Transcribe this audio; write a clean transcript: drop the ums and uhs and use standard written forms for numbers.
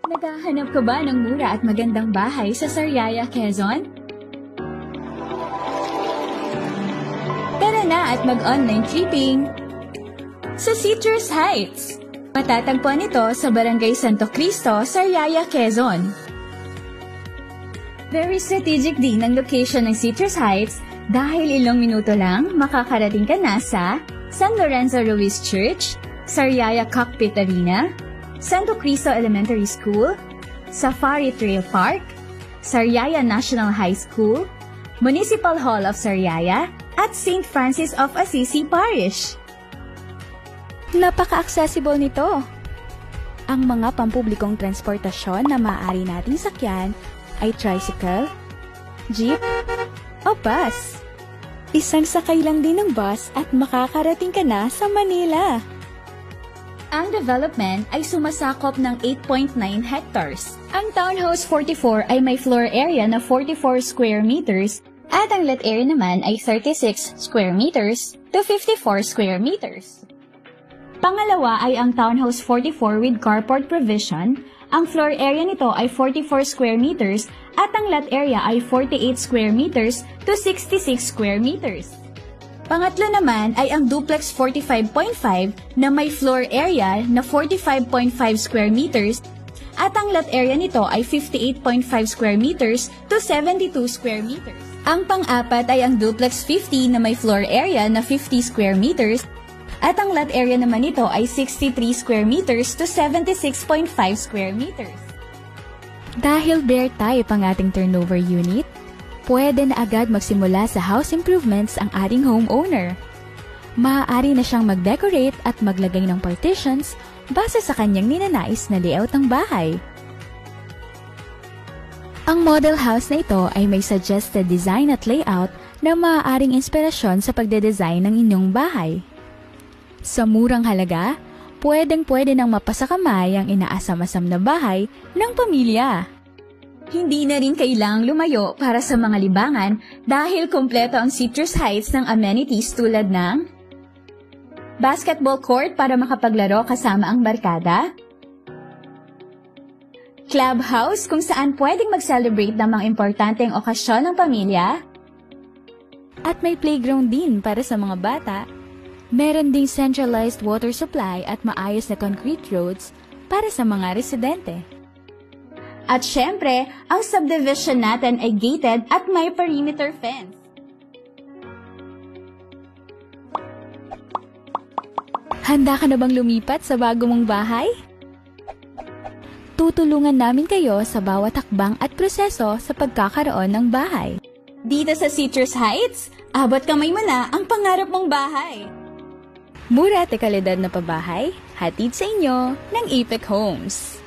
Naghahanap ka ba ng mura at magandang bahay sa Sariaya, Quezon? Tara na at mag-online tripping sa Citrus Heights. Matatagpuan ito sa Barangay Santo Cristo, Sariaya, Quezon. Very strategic din ang location ng Citrus Heights dahil ilang minuto lang makakarating ka na sa San Lorenzo Ruiz Church, Sariaya Cockpit Arena, Santo Cristo Elementary School, Safari Trail Park, Sariaya National High School, Municipal Hall of Sariaya, at St. Francis of Assisi Parish. Napaka-accessible nito. Ang mga pampublikong transportasyon na maaari nating sakyan ay tricycle, jeep, o bus. Isang sakay lang din ng bus at makakarating ka na sa Manila. Ang development ay sumasakop ng 8.9 hectares. Ang Townhouse 44 ay may floor area na 44 square meters at ang lot area naman ay 36 square meters to 54 square meters. Pangalawa ay ang Townhouse 44 with carport provision. Ang floor area nito ay 44 square meters at ang lot area ay 48 square meters to 66 square meters. Pangatlo naman ay ang Duplex 45.5 na may floor area na 45.5 square meters at ang lot area nito ay 58.5 square meters to 72 square meters. Ang pang-apat ay ang Duplex 50 na may floor area na 50 square meters at ang lot area naman nito ay 63 square meters to 76.5 square meters. Dahil bare type ang ating turnover unit, pwede na agad magsimula sa house improvements ang ating homeowner. Maaari na siyang mag-decorate at maglagay ng partitions base sa kanyang ninanais na layout ng bahay. Ang model house na ito ay may suggested design at layout na maaaring inspirasyon sa pagde-design ng inyong bahay. Sa murang halaga, pwedeng-pwede nang mapasakamay ang inaasam-asam na bahay ng pamilya. Hindi na rin kailangang lumayo para sa mga libangan dahil kumpleto ang Citrus Heights ng amenities tulad ng basketball court para makapaglaro kasama ang barkada, clubhouse kung saan pwedeng mag-celebrate ng mga importanteng okasyon ng pamilya, at may playground din para sa mga bata. Meron ding centralized water supply at maayos na concrete roads para sa mga residente. At syempre, ang subdivision natin ay gated at may perimeter fence. Handa ka na bang lumipat sa bago mong bahay? Tutulungan namin kayo sa bawat hakbang at proseso sa pagkakaroon ng bahay. Dito sa Citrus Heights, abot kamay mo na ang pangarap mong bahay. Mura at kalidad na pabahay, hatid sa inyo ng Apex Homes.